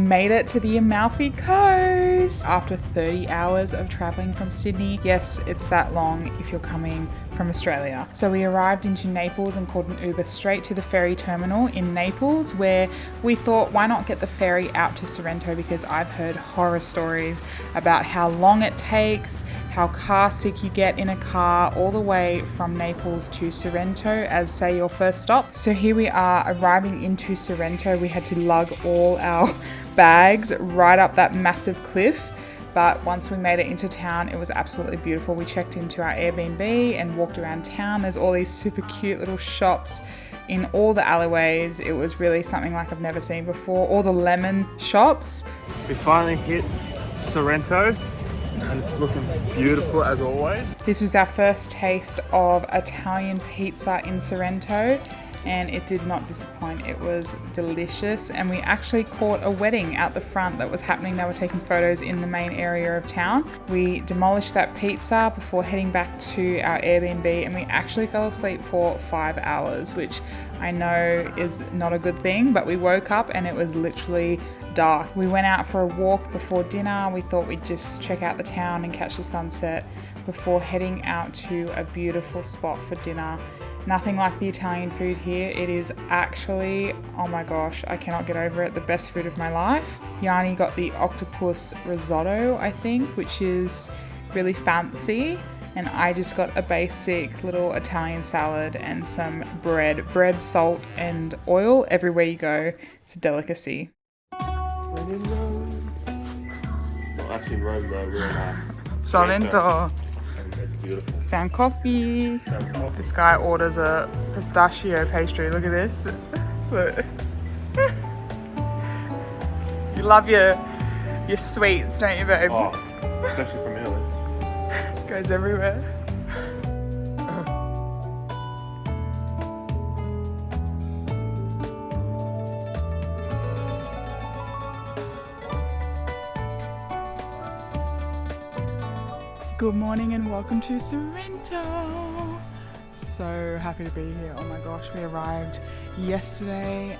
made it to the Amalfi Coast after 30 hours of traveling from Sydney. Yes, it's that long if you're coming from Australia. So we arrived into Naples and called an Uber straight to the ferry terminal in Naples, where we thought, why not get the ferry out to Sorrento, because I've heard horror stories about how long it takes, how car sick you get in a car all the way from Naples to Sorrento as, say, your first stop. So here we are arriving into Sorrento. We had to lug all our bags right up that massive cliff. But once we made it into town, it was absolutely beautiful. We checked into our Airbnb and walked around town. There's all these super cute little shops in all the alleyways. It was really something like I've never seen before. All the lemon shops. We finally hit Sorrento and it's looking beautiful as always. This was our first taste of Italian pizza in Sorrento, and it did not disappoint. It was delicious, and we actually caught a wedding out the front that was happening. They were taking photos in the main area of town. We demolished that pizza before heading back to our Airbnb, and we actually fell asleep for 5 hours, which I know is not a good thing, but we woke up and it was literally dark. We went out for a walk before dinner. We thought we'd just check out the town and catch the sunset before heading out to a beautiful spot for dinner. Nothing like the Italian food here. It is actually, oh my gosh, I cannot get over it, the best food of my life. Yanni got the octopus risotto, I think, which is really fancy. And I just got a basic little Italian salad and some bread. Bread, salt, and oil everywhere you go. It's a delicacy. Well, actually, Rome though, we're in Sorrento. It's beautiful. Found coffee. This guy orders a pistachio pastry. Look at this. Look. You love your sweets, don't you, babe? Oh, especially from Italy. Goes everywhere. Good morning and welcome to Sorrento. So happy to be here. Oh my gosh, we arrived yesterday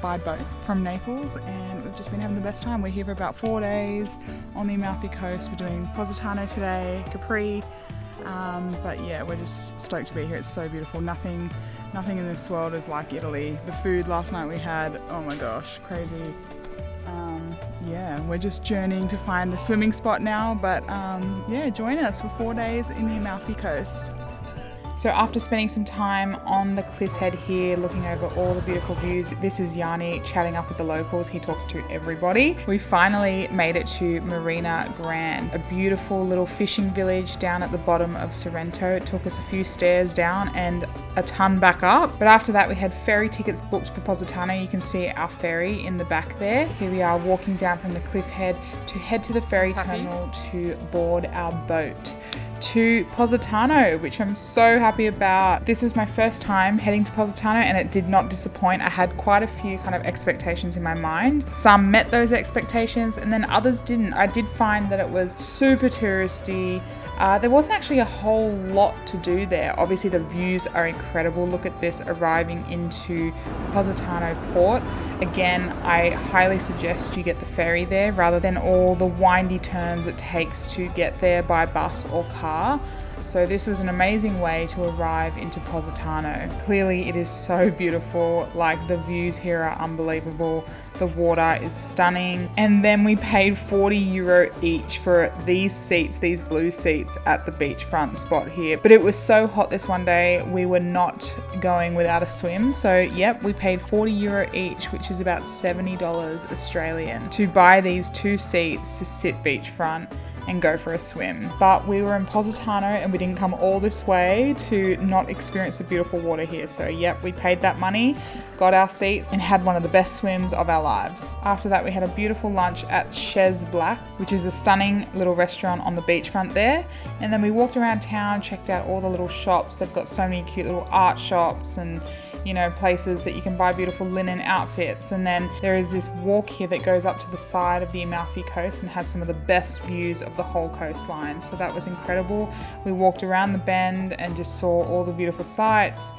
by boat from Naples and we've just been having the best time. We're here for about 4 days on the Amalfi Coast. We're doing Positano today, Capri, but yeah, we're just stoked to be here. It's so beautiful. Nothing in this world is like Italy. The food last night we had, oh my gosh, crazy. Yeah, we're just journeying to find a swimming spot now, but yeah, join us for 4 days in the Amalfi Coast. So after spending some time on the cliff head here, looking over all the beautiful views, this is Yanni chatting up with the locals. He talks to everybody. We finally made it to Marina Grande, a beautiful little fishing village down at the bottom of Sorrento. It took us a few stairs down and a ton back up. But after that, we had ferry tickets booked for Positano. You can see our ferry in the back there. Here we are walking down from the cliff head to head to the ferry terminal to board our boat to Positano, which I'm so happy about. This was my first time heading to Positano and it did not disappoint. I had quite a few kind of expectations in my mind. Some met those expectations and then others didn't. I did find that it was super touristy. There wasn't actually a whole lot to do there. Obviously the views are incredible. Look at this arriving into Positano port. Again, I highly suggest you get the ferry there rather than all the windy turns it takes to get there by bus or car. So this was an amazing way to arrive into Positano. Clearly it is so beautiful, like the views here are unbelievable. The water is stunning. And then we paid €40 each for these seats, these blue seats at the beachfront spot here. But it was so hot this one day, we were not going without a swim. So yep, we paid €40 each, which is about $70 Australian, to buy these 2 seats to sit beachfront and go for a swim. But we were in Positano and we didn't come all this way to not experience the beautiful water here. So yep, we paid that money, got our seats and had one of the best swims of our lives. After that, we had a beautiful lunch at Chez Black, which is a stunning little restaurant on the beachfront there. And then we walked around town, checked out all the little shops. They've got so many cute little art shops and places that you can buy beautiful linen outfits. And then there is this walk here that goes up to the side of the Amalfi Coast and has some of the best views of the whole coastline. So that was incredible. We walked around the bend and just saw all the beautiful sights.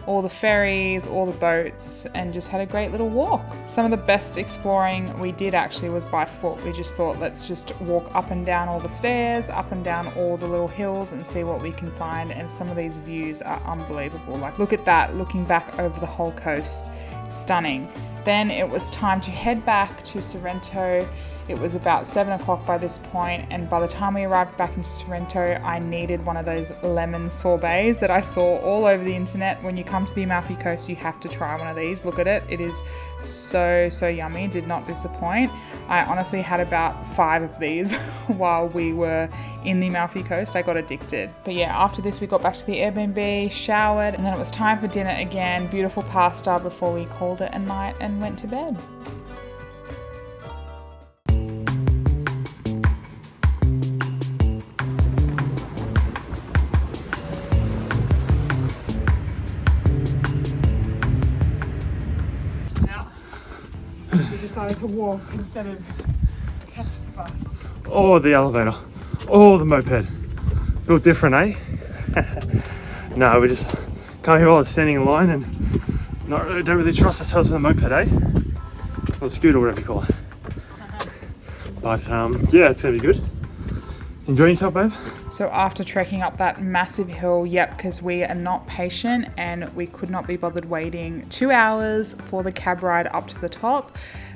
all the ferries, all the boats, and just had a great little walk. Some of the best exploring we did actually was by foot. We just thought, let's just walk up and down all the stairs, up and down all the little hills and see what we can find. And some of these views are unbelievable. Like, look at that, looking back over the whole coast, stunning. Then it was time to head back to Sorrento. It was about 7 o'clock by this point, and by the time we arrived back in Sorrento, I needed one of those lemon sorbets that I saw all over the internet. When you come to the Amalfi Coast, you have to try one of these. Look at it. It is so yummy. Did not disappoint. I honestly had about 5 of these while we were in the Amalfi Coast. I got addicted. But yeah, after this we got back to the Airbnb, showered, and then it was time for dinner again. Beautiful pasta before we called it a night and went to bed. We decided to walk instead of catch the bus. Or the elevator. Or the moped. Built different, eh? No, we just can't be bothered standing in line and don't really trust ourselves with a moped, eh? Or scooter, whatever you call it. But yeah, it's gonna be good. Enjoying yourself, babe? So after trekking up that massive hill, yep, because we are not patient and we could not be bothered waiting 2 hours for the cab ride up to the top,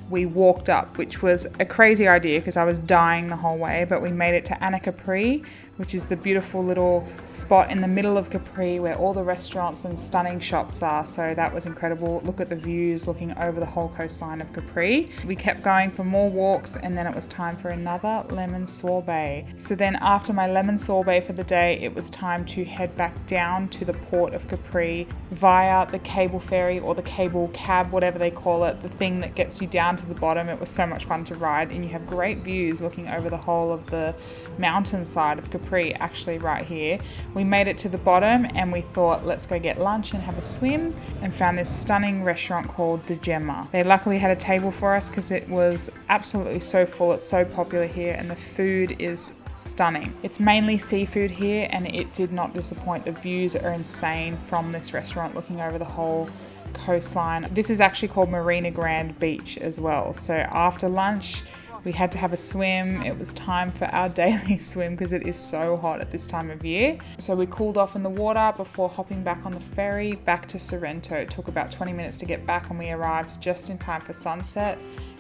we walked up, which was a crazy idea because I was dying the whole way, but we made it to Capri, which is the beautiful little spot in the middle of Capri where all the restaurants and stunning shops are. So that was incredible. Look at the views looking over the whole coastline of Capri. We kept going for more walks, and then it was time for another lemon sorbet. So then after my lemon sorbet for the day, it was time to head back down to the port of Capri via the cable ferry or the cable cab, whatever they call it, the thing that gets you down to the bottom. It was so much fun to ride, and you have great views looking over the whole of the mountainside of Capri, actually right here. We made it to the bottom and we thought, let's go get lunch and have a swim, and found this stunning restaurant called the Gemma. They luckily had a table for us because it was absolutely so full. It's so popular here and the food is stunning. It's mainly seafood here and it did not disappoint. The views are insane from this restaurant looking over the whole coastline. This is actually called Marina Grande Beach as well. So after lunch we had to have a swim. It was time for our daily swim because it is so hot at this time of year. So we cooled off in the water before hopping back on the ferry back to Sorrento. It took about 20 minutes to get back and we arrived just in time for sunset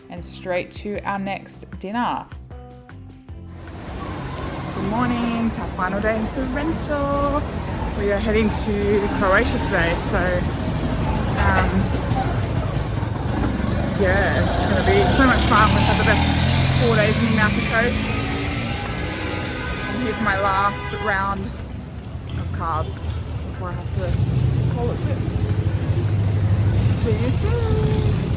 and straight to our next dinner. Good morning, it's our final day in Sorrento. We are heading to Croatia today, so yeah, it's going to be so much fun. We've had the best 4 days in the Amalfi Coast. I'm here for my last round of carbs before I have to call it quits. See you soon.